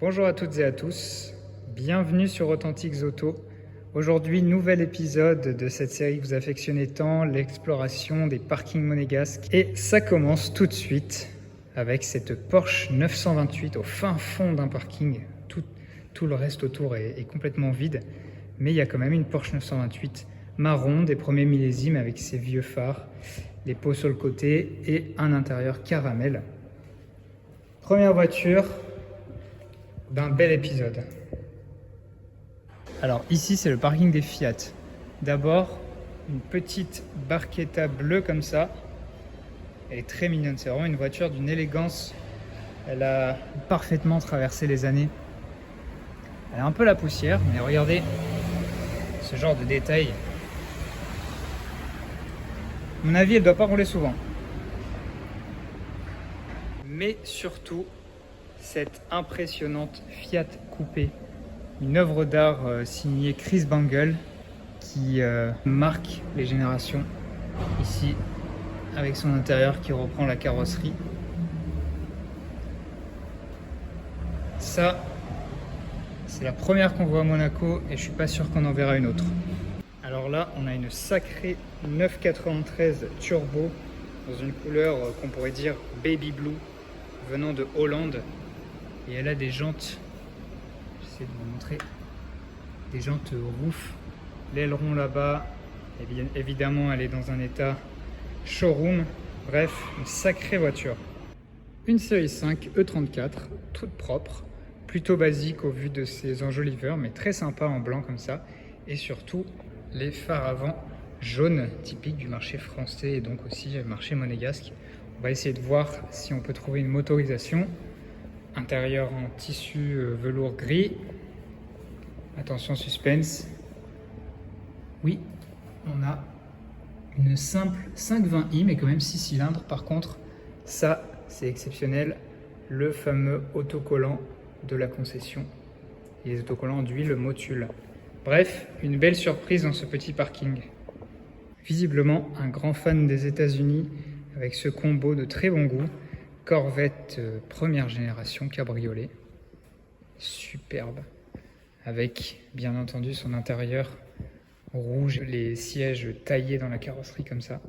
Bonjour à toutes et à tous, bienvenue sur Authentiques Auto. Aujourd'hui, nouvel épisode de cette série que vous affectionnez tant, l'exploration des parkings monégasques. Et ça commence tout de suite avec cette Porsche 928 au fin fond d'un parking. Tout le reste autour est complètement vide, mais il y a quand même une Porsche 928 marron des premiers millésimes avec ses vieux phares, les pots sur le côté et un intérieur caramel. Première voiture d'un bel épisode. Alors ici c'est le parking des Fiat. D'abord une petite Barchetta bleue comme ça. Elle est très mignonne, c'est vraiment une voiture d'une élégance. Elle a parfaitement traversé les années. Elle a un peu la poussière, mais regardez ce genre de détails. À mon avis, elle ne doit pas rouler souvent. Mais surtout, cette impressionnante Fiat Coupé, une œuvre d'art signée Chris Bangle qui marque les générations. Ici, avec son intérieur qui reprend la carrosserie. Ça, c'est la première qu'on voit à Monaco et je suis pas sûr qu'on en verra une autre. Alors là, on a une sacrée 993 Turbo dans une couleur qu'on pourrait dire baby blue venant de Hollande. Et elle a des jantes, j'essaie de vous montrer, des jantes roof, l'aileron là-bas, évidemment elle est dans un état showroom, bref, une sacrée voiture. Une série 5 E34, toute propre, plutôt basique au vu de ses enjoliveurs, mais très sympa en blanc comme ça, et surtout les phares avant jaunes, typiques du marché français et donc aussi du marché monégasque. On va essayer de voir si on peut trouver une motorisation. Intérieur en tissu velours gris. Attention suspense. Oui, on a une simple 520i mais quand même 6 cylindres. Par contre, ça c'est exceptionnel. Le fameux autocollant de la concession. Et les autocollants d'huile Motul. Bref, une belle surprise dans ce petit parking. Visiblement, un grand fan des États-Unis avec ce combo de très bon goût. Corvette première génération cabriolet. Superbe. Avec bien entendu son intérieur rouge, les sièges taillés dans la carrosserie comme ça.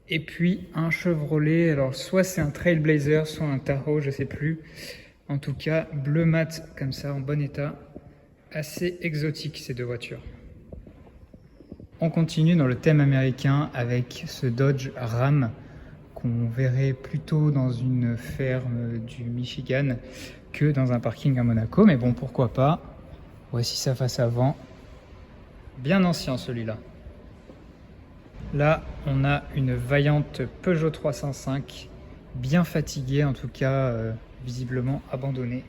Et puis un Chevrolet, alors soit c'est un Trailblazer, soit un Tahoe, je sais plus. En tout cas, bleu mat comme ça, en bon état. Assez exotique ces deux voitures. On continue dans le thème américain avec ce Dodge Ram qu'on verrait plutôt dans une ferme du Michigan que dans un parking à Monaco. Mais bon, pourquoi pas. Voici sa face avant. Bien ancien celui-là. Là, on a une vaillante Peugeot 305, bien fatiguée en tout cas, visiblement abandonnée.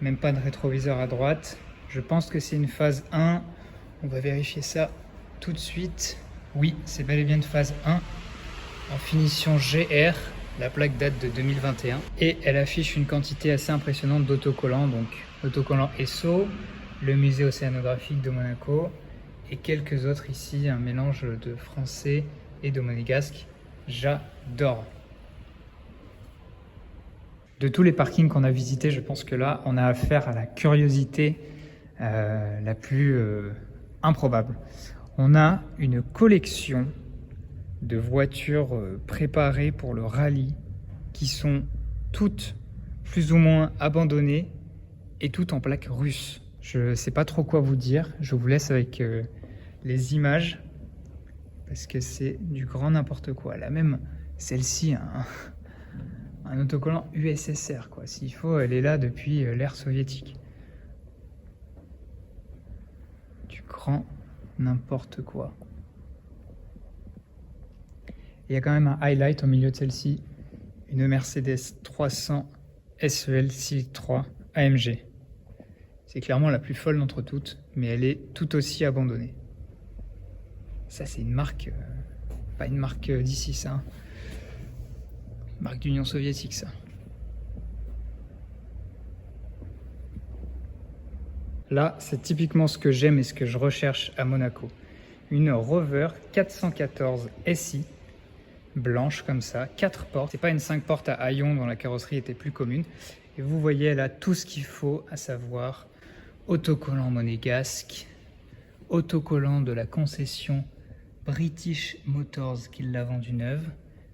Même pas de rétroviseur à droite. Je pense que c'est une phase 1. On va vérifier ça tout de suite. Oui, c'est bel et bien une phase 1 en finition GR. La plaque date de 2021 et elle affiche une quantité assez impressionnante d'autocollants. Donc autocollant Esso, le musée océanographique de Monaco et quelques autres ici, un mélange de français et de monégasque. J'adore. De tous les parkings qu'on a visités, je pense que là, on a affaire à la curiosité la plus improbable. On a une collection de voitures préparées pour le rallye qui sont toutes plus ou moins abandonnées et toutes en plaques russes. Je ne sais pas trop quoi vous dire. Je vous laisse avec les images parce que c'est du grand n'importe quoi. Là même, celle-ci, un autocollant USSR, quoi. S'il faut, elle est là depuis l'ère soviétique. Du grand n'importe quoi. Il y a quand même un highlight au milieu de celle-ci, une Mercedes 300 SEL C3 AMG. C'est clairement la plus folle d'entre toutes, mais elle est tout aussi abandonnée. Ça, c'est une marque, pas une marque d'ici, ça. Marque d'Union soviétique, ça. Là, c'est typiquement ce que j'aime et ce que je recherche à Monaco. Une Rover 414 SI blanche comme ça, 4 portes. C'est pas une 5 portes à haillons dont la carrosserie était plus commune. Et vous voyez, elle a tout ce qu'il faut, à savoir autocollant monégasque, autocollant de la concession British Motors qui l'a vendu neuve,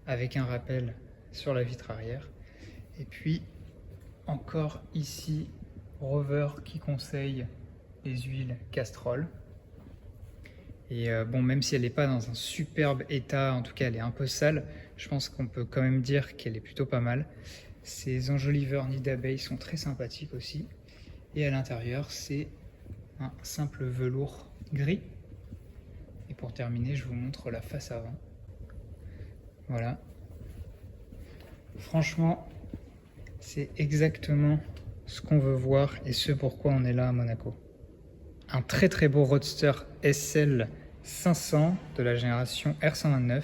avec un rappel sur la vitre arrière. Et puis encore ici, Rover qui conseille les huiles Castrol. Et bon, même si elle n'est pas dans un superbe état, en tout cas elle est un peu sale, je pense qu'on peut quand même dire qu'elle est plutôt pas mal. Ces enjoliveurs nids d'abeilles sont très sympathiques aussi. Et à l'intérieur, c'est un simple velours gris. Et pour terminer, je vous montre la face avant. Voilà. Franchement, c'est exactement ce qu'on veut voir et ce pourquoi on est là à Monaco. Un très très beau roadster SL 500 de la génération R129.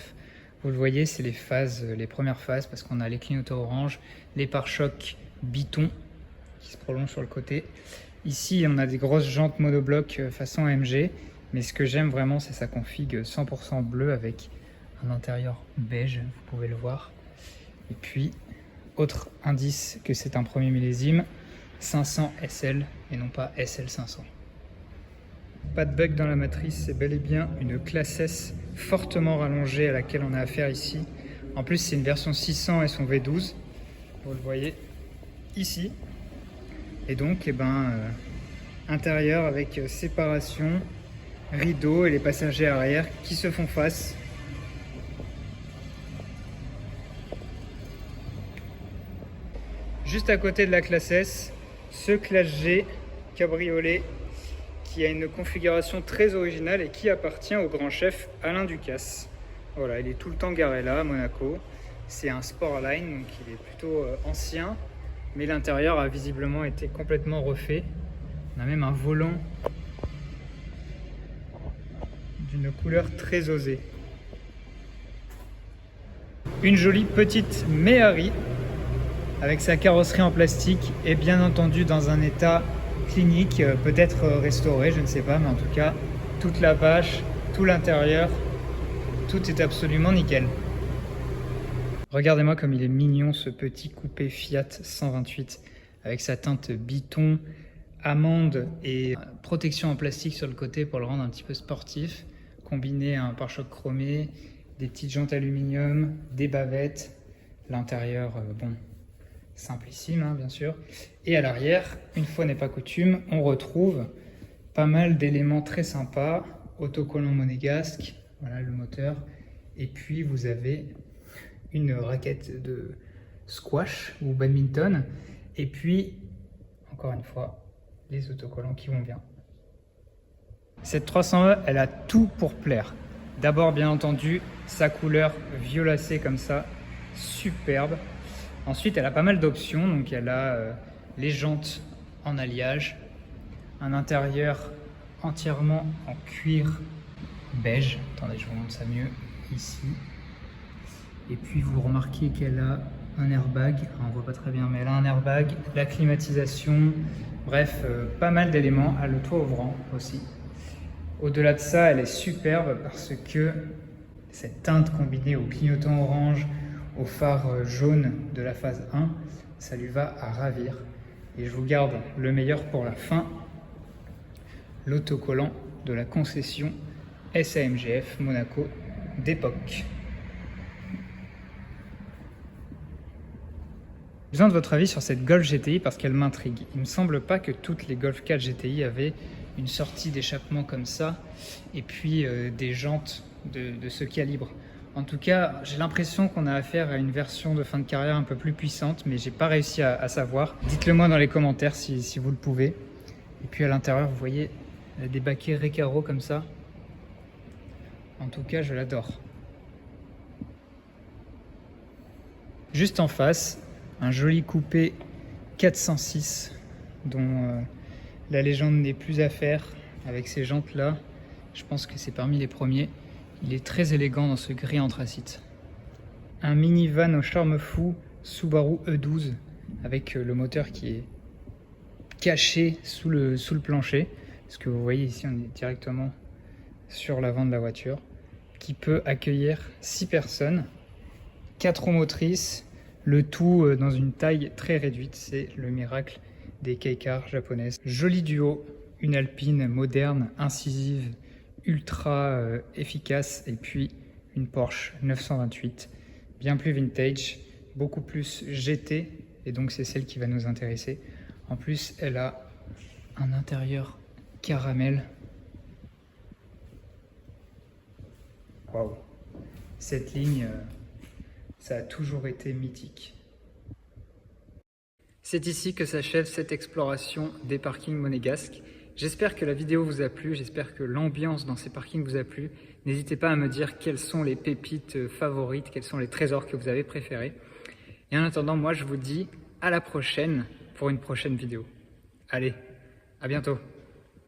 Vous le voyez, c'est les phases, les premières phases, parce qu'on a les clignotants orange, les pare-chocs Biton qui se prolongent sur le côté. Ici, on a des grosses jantes monobloc façon AMG, mais ce que j'aime vraiment, c'est sa config 100% bleu avec un intérieur beige, vous pouvez le voir. Et puis, autre indice que c'est un premier millésime, 500 SL et non pas SL 500. Pas de bug dans la matrice, c'est bel et bien une classe S fortement rallongée à laquelle on a affaire ici. En plus, c'est une version 600 et son V12, vous le voyez ici. Et donc, intérieur avec séparation, rideau et les passagers arrière qui se font face. Juste à côté de la classe S, ce classe G cabriolet qui a une configuration très originale et qui appartient au grand chef Alain Ducasse. Voilà, il est tout le temps garé là à Monaco. C'est un Sportline, donc il est plutôt ancien, mais l'intérieur a visiblement été complètement refait. On a même un volant d'une couleur très osée. Une jolie petite Méhari avec sa carrosserie en plastique et bien entendu dans un état clinique, peut-être restauré, je ne sais pas, mais en tout cas, toute la bâche, tout l'intérieur, tout est absolument nickel. Regardez-moi comme il est mignon ce petit coupé Fiat 128 avec sa teinte Biton, amande et protection en plastique sur le côté pour le rendre un petit peu sportif, combiné à un pare-choc chromé, des petites jantes aluminium, des bavettes, l'intérieur, bon, simplissime hein, bien sûr. Et à l'arrière, une fois n'est pas coutume, on retrouve pas mal d'éléments très sympas, autocollant monégasque, voilà le moteur, et puis vous avez une raquette de squash ou badminton, et puis encore une fois les autocollants qui vont bien. Cette 300e, elle a tout pour plaire. D'abord bien entendu sa couleur violacée comme ça, superbe. Ensuite, elle a pas mal d'options, donc elle a les jantes en alliage, un intérieur entièrement en cuir beige. Attendez, je vous montre ça mieux ici. Et puis vous remarquez qu'elle a un airbag, on voit pas très bien, mais elle a un airbag, la climatisation, bref, pas mal d'éléments, le toit ouvrant aussi. Au-delà de ça, elle est superbe parce que cette teinte combinée au clignotant orange, au phare jaune de la phase 1, ça lui va à ravir. Et je vous garde le meilleur pour la fin, l'autocollant de la concession SAMGF Monaco d'époque. J'ai besoin de votre avis sur cette Golf GTI parce qu'elle m'intrigue. Il ne me semble pas que toutes les Golf 4 GTI avaient une sortie d'échappement comme ça et puis des jantes de ce calibre. En tout cas, j'ai l'impression qu'on a affaire à une version de fin de carrière un peu plus puissante, mais j'ai pas réussi à savoir. Dites-le moi dans les commentaires si vous le pouvez. Et puis à l'intérieur, vous voyez, elle a des baquets Recaro comme ça. En tout cas, je l'adore. Juste en face, un joli coupé 406 dont la légende n'est plus à faire avec ces jantes là. Je pense que c'est parmi les premiers. Il est très élégant dans ce gris anthracite. Un minivan au charme fou Subaru E12 avec le moteur qui est caché sous le plancher. Ce que vous voyez ici, on est directement sur l'avant de la voiture, qui peut accueillir 6 personnes. 4 roues motrices, le tout dans une taille très réduite. C'est le miracle des K-Cars japonaises. Joli duo, une Alpine moderne, incisive, ultra efficace, et puis une Porsche 928, bien plus vintage, beaucoup plus GT, et donc c'est celle qui va nous intéresser. En plus, elle a un intérieur caramel. Waouh! Cette ligne, ça a toujours été mythique. C'est ici que s'achève cette exploration des parkings monégasques. J'espère que la vidéo vous a plu, j'espère que l'ambiance dans ces parkings vous a plu. N'hésitez pas à me dire quelles sont les pépites favorites, quels sont les trésors que vous avez préférés. Et en attendant, moi je vous dis à la prochaine pour une prochaine vidéo. Allez, à bientôt!